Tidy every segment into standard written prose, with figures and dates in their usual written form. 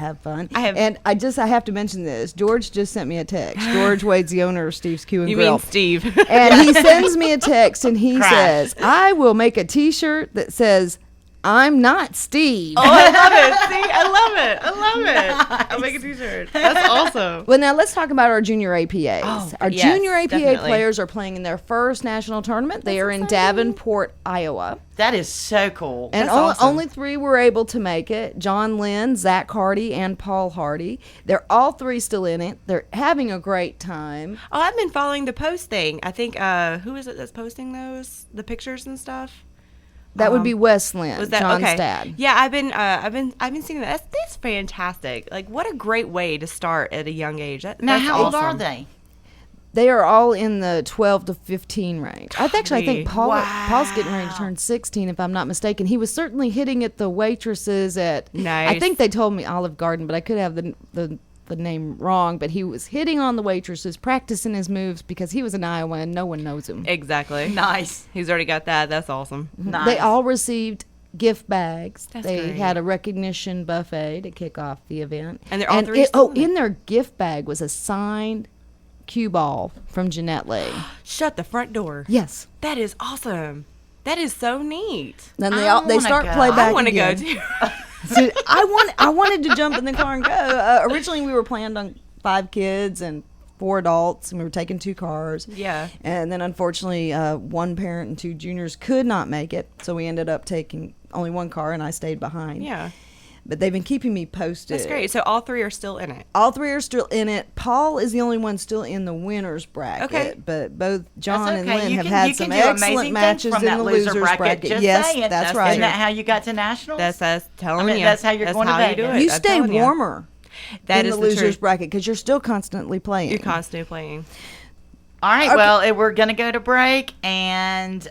have fun. I have to mention this. George just sent me a text. George Wade's the owner of Steve's Q and You Grill. mean Steve? And he sends me a text and he Crash. says, I will make a T-shirt that says, I'm not Steve. Oh, I love it. See, I love it. I'll make a T-shirt. That's awesome. Well, now let's talk about our junior APAs. Oh, Our yes, junior APA definitely. players are playing in their first national tournament. They are in Davenport, Iowa. That is so cool. And That's awesome. only 3 were able to make it. John Lynn, Zach Hardy, and Paul Hardy. They're all 3 still in it. They're having a great time. Oh, I've been following the post thing. I think who is it that's posting the pictures and stuff? That would be Wes Lynn, Was that John's okay? dad. Yeah, I've been seeing that. That's fantastic. Like, what a great way to start at a young age. Now, That's how old awesome. are they? They are all in the 12 to 15 range. I think Paul's getting ready to turn 16, if I'm not mistaken. He was certainly hitting at the waitresses at, Nice. I think they told me Olive Garden, but I could have the name wrong. But he was hitting on the waitresses, practicing his moves because he was in Iowa and no one knows him. Exactly. Nice. He's already got that. That's awesome. Nice. They all received gift bags. That's they great. had a recognition buffet to kick off the event. And they're all 3 still in it. in their gift bag was a signed cue ball from Jeanette Lee. Shut the front door. Yes. That is awesome. That is so neat. Then I they wanna start go. playback I want to go again. too. So I wanted to jump in the car and go. Originally, we were planned on 5 kids and 4 adults, and we were taking 2 cars. Yeah. And then, unfortunately, 1 parent and 2 juniors could not make it, so we ended up taking only 1 car, and I stayed behind. Yeah. But they've been keeping me posted. That's great. So all 3 are still in it. All 3 are still in it. Paul is the only one still in the winners bracket. Okay. But both John and okay. Lynn You have can- had you some can do amazing excellent things matches from in that the loser losers bracket. Just Yes, saying. that's That's right. Isn't that how you got to nationals? That's telling I mean, you. that's how you're going to how you do Vegas. it. You I'm stay telling you. warmer That in is the the losers truth. bracket because you're still constantly playing. You're constantly playing. All right, Okay. well, we're going to go to break, and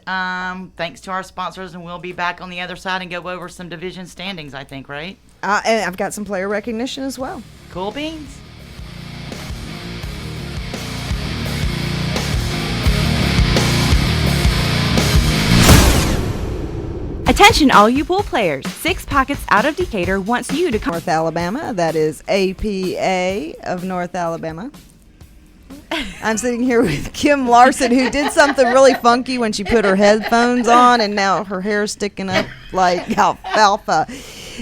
thanks to our sponsors, and we'll be back on the other side and go over some division standings, I think, right? And I've got some player recognition as well. Cool beans. Attention, all you pool players. 6 Pockets out of Decatur wants you to come. North Alabama. That is APA of North Alabama. I'm sitting here with Kim Larson, who did something really funky when she put her headphones on, and now her hair's sticking up like alfalfa.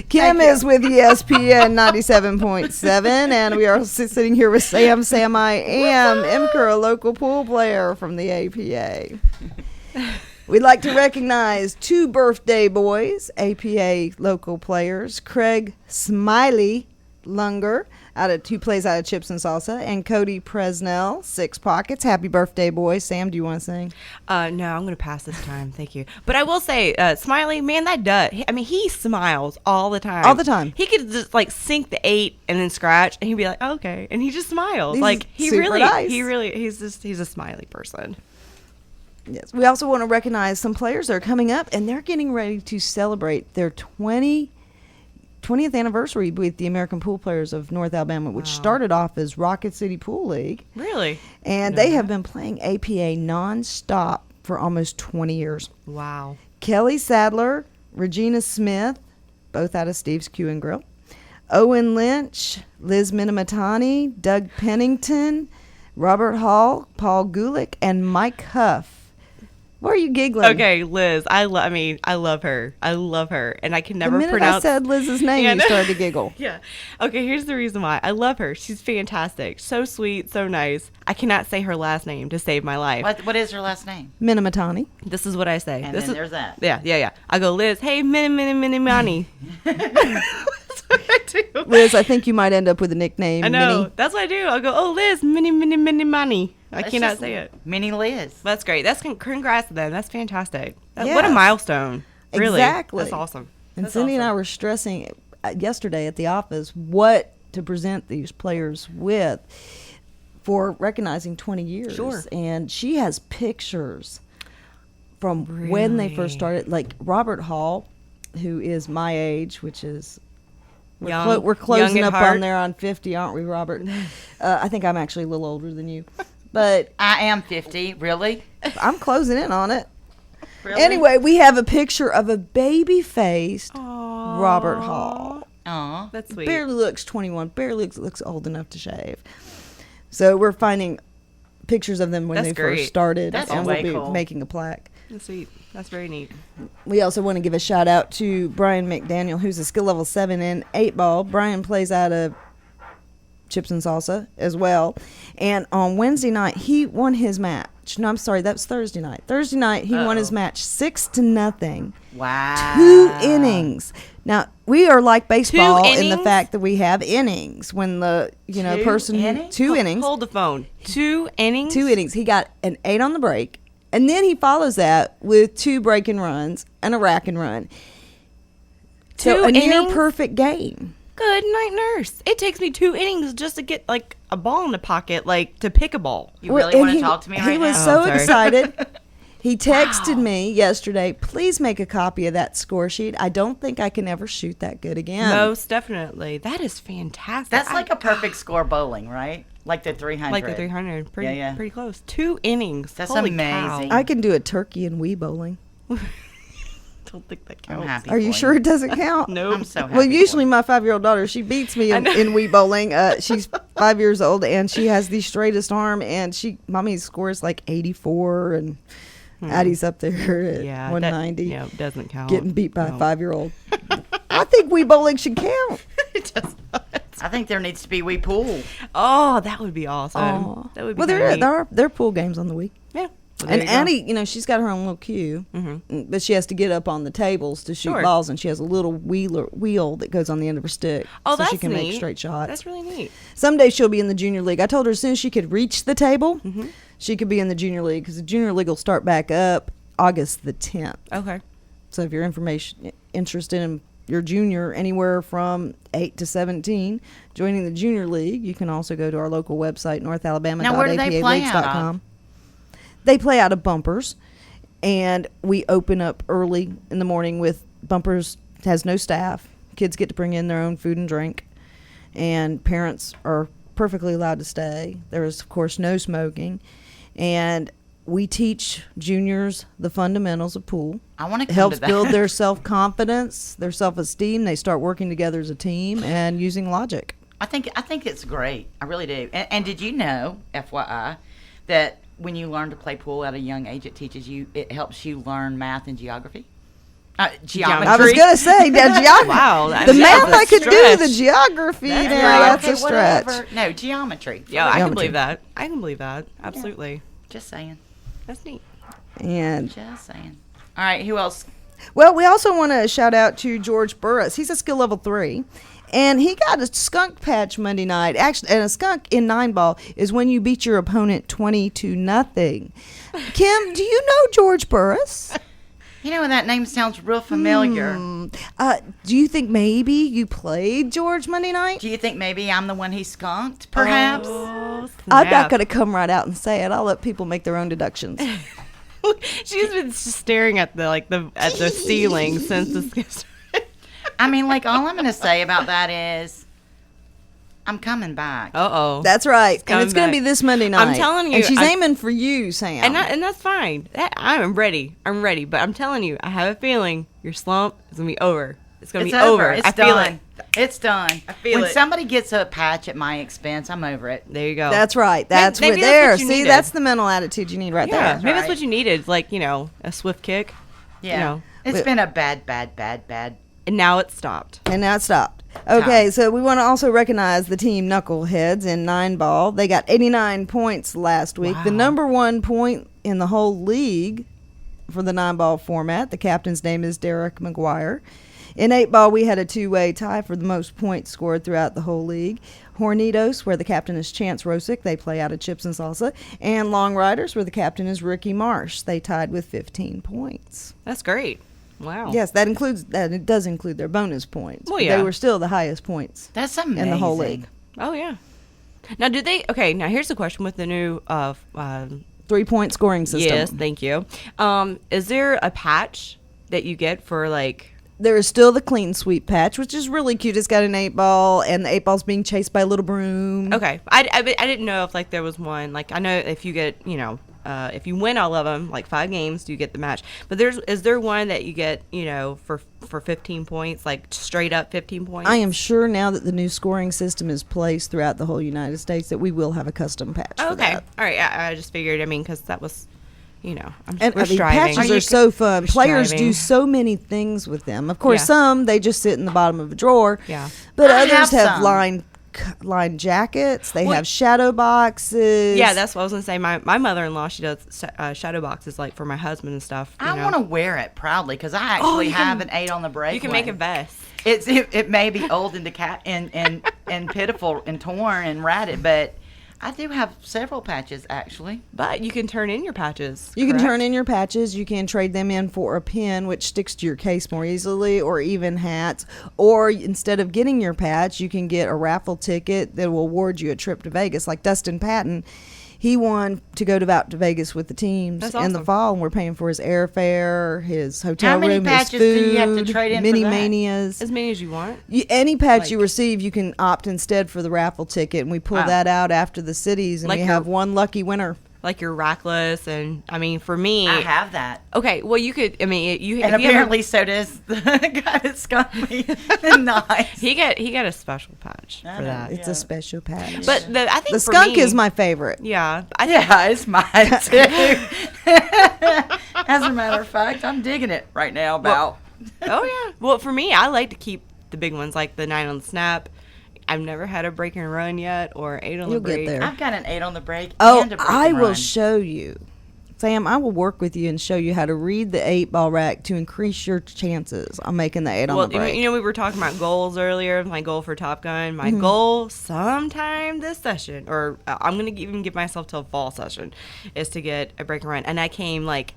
Kim is with ESPN 97.7, and we are sitting here with Sam I Am Imker, a local pool player from the APA. We'd like to recognize 2 birthday boys, APA local players, Craig Smiley Lunger, who plays out of Chips and Salsa, and Cody Presnell, 6 Pockets. Happy birthday, boys. Sam, do you want to sing? No, I'm going to pass this time. Thank you. But I will say, Smiley, man, he smiles all the time. All the time. He could just like sink the 8 and then scratch, and he'd be like, oh, okay, and he just smiles. He's like super nice. he's a smiley person. Yes. We also want to recognize some players that are coming up, and they're getting ready to celebrate their 20th anniversary with the American Pool Players of North Alabama, which started off as Rocket City Pool League. Really? And they have been playing APA nonstop for almost 20 years. Wow. Kelly Sadler, Regina Smith, both out of Steve's Q and Grill. Owen Lynch, Liz Minimatani, Doug Pennington, Robert Hall, Paul Gulick, and Mike Huff. Why are you giggling? Okay, Liz. I love her. I love her, and I can The never minute pronounce. I said Liz's name, Yeah, you no. started to giggle. Yeah. Okay, here's the reason why. I love her. She's fantastic. So sweet, so nice. I cannot say her last name to save my life. What is her last name? Minimatani. This is what I say. And this then is, there's that. Yeah. I go, Liz, hey, mini, money. That's what I do. Liz, I think you might end up with a nickname. I know. Minnie. That's what I do. I'll go, oh, Liz, mini, money. I Let's cannot just- say it. Mini Liz. That's great. That's congrats to them. That's fantastic. What a Yes. milestone. Really. Exactly. That's awesome. And That's Cindy and I awesome. were stressing yesterday at the office what to present these players with for recognizing 20 years. Sure. And she has pictures from when they first Really? started. Like Robert Hall, who is my age, which is... Young- we're closing young at up heart. on there on 50, aren't we, Robert? I think I'm actually a little older than you. But I am 50. Really? I'm closing in on it. Really? Anyway, we have a picture of a baby-faced Robert Hall. Aw. That's sweet. Barely looks 21. Barely looks old enough to shave. So we're finding pictures of them when That's they great. first started, That's and way we'll be cool. making a plaque. That's sweet. That's very neat. We also want to give a shout out to Brian McDaniel, who's a skill level 7 in 8-ball. Brian plays out of Chips and Salsa as well. And on Wednesday night, he won his match. No, I'm sorry, that was Thursday night. Thursday night, he won his match 6-0. Wow. 2 innings. Now, we are like baseball in the innings? fact that we have innings. When the, Two person, innings? 2 innings. Hold the phone. 2 innings? 2 innings. He got an 8 on the break, and then he follows that with 2 breaking runs and a rack and run. So 2 a near innings? perfect game. Good night, nurse. It takes me 2 innings just to get like a ball in the pocket, like to pick a ball. You really and want to he- talk to me He right was now? so Oh, sorry. excited. He texted me yesterday, please make a copy of that score sheet. I don't think I can ever shoot that good again. Most definitely. That is fantastic. That's like a perfect score bowling, right? Like the 300. like the 300. Pretty, Yeah. pretty close. 2 innings. That's Holy amazing. Cow. I can do a turkey and Wii bowling. Don't think that I'm counts. happy. Are you for sure it doesn't count? Nope. I'm so happy. Well, for usually you. my 5-year-old daughter, she beats me in Wii bowling. She's 5 years old, and she has the straightest arm, and mommy scores like 84, and Addie's up there at Yeah. 190, Yeah, doesn't count. getting beat by No. a 5-year-old. I think Wii bowling should count. It does not. I think there needs to be Wii pool. Oh, that would be awesome. Aw. That would be well, kinda there are pool games on the Wii. Yeah. Well, And there you go. Addie, she's got her own little cue, Mhm. but she has to get up on the tables to shoot Sure. balls, and she has a little wheel that goes on the end of her stick, Oh, so that's she can neat. make straight shots. That's really neat. Someday she'll be in the junior league. I told her as soon as she could reach the table, Mm-hmm. she could be in the junior league, because the junior league will start back up August the 10th. Okay. So if you're interested in your junior anywhere from 8 to 17 joining the junior league, you can also go to our local website, Now, where do they play out northalabama.apaleagues.com. They play out of Bumpers, and we open up early in the morning with Bumpers has no staff. Kids get to bring in their own food and drink, and parents are perfectly allowed to stay. There is, of course, no smoking, and we teach juniors the fundamentals of pool. I want to It come helps to that. build their self-confidence, their self-esteem. They start working together as a team and using logic. I think it's great. I really do. And did you know, FYI, that when you learn to play pool at a young age, it helps you learn math and geography? Geometry. I was going to say, geography. Wow, The that's math a I could do, stretch. the geography, That's now, right. that's Okay, a stretch. whatever. No, geometry. Yeah, I can Geometry. believe that. I can believe that. Absolutely. Just saying. That's neat. And Just saying. All right, who else? well, we also want to shout out to George Burris. He's a skill level 3, and he got a skunk patch Monday night. Actually, and a skunk in 9-ball is when you beat your opponent 20-0. Kim, do you know George Burris? You know, that name sounds real familiar. Do you think maybe you played George Monday night? Do you think maybe I'm the one he skunked, perhaps? Oh, I'm not snap. going to come right out and say it. I'll let people make their own deductions. She's been just staring at the ceiling since this. I mean, like, all I'm going to say about that is I'm coming back. Uh-oh. That's right. And coming it's going to back. be this Monday night. I'm telling you, And she's I- aiming for you, Sam. And that's fine. I'm ready. I'm ready. But I'm telling you, I have a feeling your slump is gonna be over. It's gonna It's be over. over. It's I feel done. it. It's done. I feel when it. somebody gets a patch at my expense, I'm over it. There you go. That's right. That's Maybe what that's there. what you See, needed. that's the mental attitude you need right yeah. there. Maybe that's right. what you needed. Like a swift kick. Yeah. You know. It's been a bad. And now it's stopped. And now it stopped. Okay, so we want to also recognize the team Knuckleheads in 9-ball. They got 89 points last week. The Wow. number 1 point in the whole league for the 9-ball format. The captain's name is Derek McGuire. In 8-ball, we had a 2-way tie for the most points scored throughout the whole league. Hornitos, where the captain is Chance Rosick, they play out of Chips and Salsa. And Long Riders, where the captain is Ricky Marsh. They tied with 15 points. That's great. Wow. Yes, it does include their bonus points. Well, but yeah. They were still the highest points That's amazing. in the whole league. Oh yeah. Now do they? Okay. Now here's the question with the new 3-point scoring system. Yes, thank you. Is there a patch that you get for like? There is still the clean sweep patch, which is really cute. It's got an 8-ball, and the 8-ball's being chased by a little broom. Okay, I didn't know if like there was one. Like I know if you get if you win all of them, like 5 games, you get the match. But is there one that you get, for 15 points, like straight up 15 points? I am sure now that the new scoring system is placed throughout the whole United States that we will have a custom patch. Oh, for okay. that. All right. I just figured. I mean, because that was, And we're striving. patches are so fun. We're Players do striving. so many things with them. Of course, Yeah. some they just sit in the bottom of a drawer. Yeah. But I others have have some. lined jackets. They Well, have shadow boxes. Yeah, that's what I was gonna say. My mother-in-law, she does shadow boxes like for my husband and stuff. I want to wear it proudly because I actually you have can- an 8 on the break. You can make a vest. It may be old and and pitiful and torn and ratted, but I do have several patches actually. But you can turn in your patches. You can correct? turn in your patches. You can trade them in for a pin, which sticks to your case more easily, or even hats. Or instead of getting your patch, you can get a raffle ticket that will award you a trip to Vegas. Like Dustin Patton, he won to go to Vegas with the teams That's in the awesome. fall, and we're paying for his airfare, his hotel How many room, patches his do food, you have to trade in for mini that? manias. As many as you want. Any patch you Like- receive, you can opt instead for the raffle ticket, and we pull Wow. that out after the cities, and Like we your- have one lucky winner. Like your rackless, and I mean, for me, I have that. okay. Well, you could. I mean, you And if you have a- apparently so does the guy that skunked me. Nice. he got a special patch I for know. that. It's Yeah. a special patch. But I think the for skunk me- is my favorite. Yeah, Yeah, it's mine too. As a matter of fact, I'm digging it right now about. Oh yeah. Well, for me, I like to keep the big ones, like the 9 on the snap. I've never had a break and run yet, or 8 on You'll the get break. there. I've got an 8 on the break. Oh, and a break I and will run. show you. Sam, I will work with you and show you how to read the 8-ball rack to increase your chances on making the 8 on Well, the break. we were talking about goals earlier. My goal for Top Gun. My Mm-hmm. goal sometime this session, or I'm going to even give myself till fall session, is to get a break and run. And I came like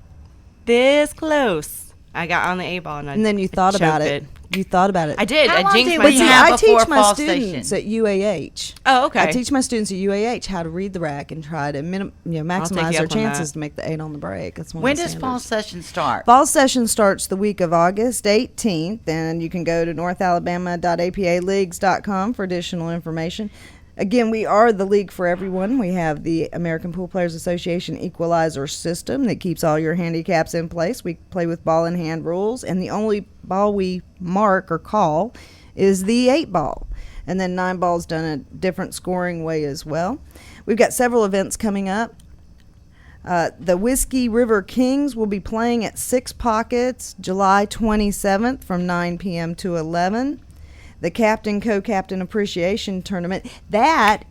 this close. I got on the 8-ball and then you thought about choked it. You thought about it. I did. How I long jinxed did But we see, myself. have I before teach my fall students station? at UAH. Oh, okay. I teach my students at UAH how to read the rack and try to maximize you their up on chances that. to make the 8 on the break. That's one When of the does fall standards. session start? Fall session starts the week of August 18th, and you can go to northalabama.apaleagues.com for additional information. Again, we are the league for everyone. We have the American Pool Players Association equalizer system that keeps all your handicaps in place. We play with ball in hand rules, and the only ball we mark or call is the 8-ball. And then 9-ball's done a different scoring way as well. We've got several events coming up. The Whiskey River Kings will be playing at Six Pockets July 27th from 9 p.m. to 11. The Captain Co-Captain Appreciation Tournament, that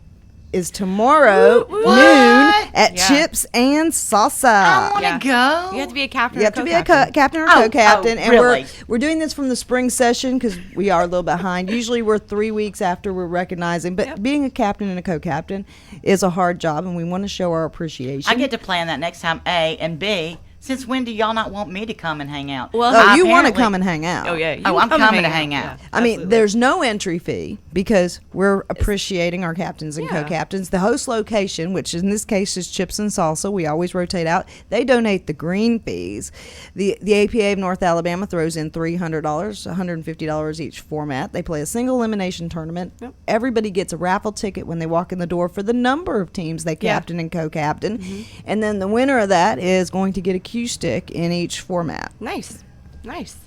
is tomorrow Woo, woo. noon What? at Yeah. Chips and Salsa. I want to Yeah. go. You have to be a captain. You or have to be a co-captain. captain or Oh, co-captain, oh, and really? we're doing this from the spring session because we are a little behind. Usually, we're 3 weeks after we're recognizing. But Yep. being a captain and a co-captain is a hard job, and we want to show our appreciation. I get to plan that next time. A and B. Since when do y'all not want me to come and hang out? Well, Oh, I you want to apparently- come and hang out? Oh yeah. You Oh, I'm come and coming to hang out. Yeah, I mean, absolutely. there's no entry fee because we're appreciating our captains and Yeah. co-captains. The host location, which in this case is Chips and Salsa, we always rotate out. They donate the green fees. The APA of North Alabama throws in $300, $150 each format. They play a single elimination tournament. Yep. Everybody gets a raffle ticket when they walk in the door for the number of teams they Yeah. captain and co-captain. And then the winner of that is going to get a cue stick in each format. Nice.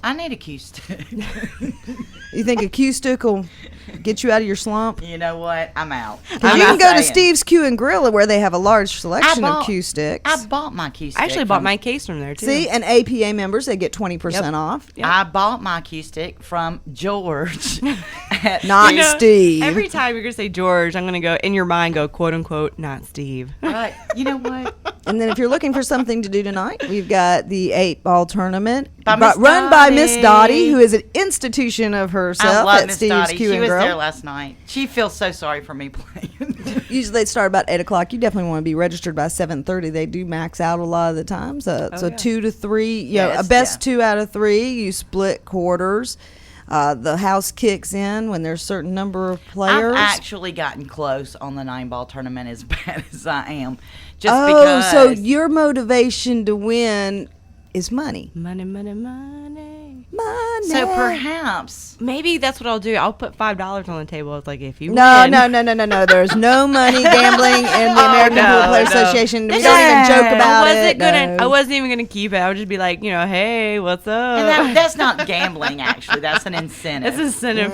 I need a cue stick. You think a cue stick will get you out of your slump? You know what? I'm out. 'Cause I'm you can not go to saying. Steve's Q and Grill where they have a large selection of bought- Q sticks. I bought my cue stick. I actually bought from- my case from there too. See, and APA members they get 20% Yep. off. Yep. I bought my cue stick from George. Not You know, Steve. Every time you're gonna say George, I'm gonna go in your mind, go quote unquote, not Steve. Right. You know what? And then if you're looking for something to do tonight, we've got the 8-ball tournament By Miss run by Miss Dottie. Dottie, who is an institution of I herself love at Miss Steve's Dottie. Q She and was there Grill. last night. She feels so sorry for me playing. Usually they start about 8 o'clock. You definitely want to be registered by 7:30. They do max out a lot of the times. So yeah. 2 to 3, Yes, a best yeah. 2 out of 3. You split quarters. The house kicks in when there's a certain number of players. I've actually gotten close on the 9-ball tournament as bad as I am. Just Oh, because. so your motivation to win is money. Money, money, money. Money. So perhaps Maybe that's what I'll do. I'll put $5 on the table. It's like, if you No, win. no. There's no money gambling in the American Pool Players Association. We don't even joke about I it. wasn't even gonna keep it. I would just be like, hey, what's up? and that's not gambling. Actually, that's an incentive. It's incentive.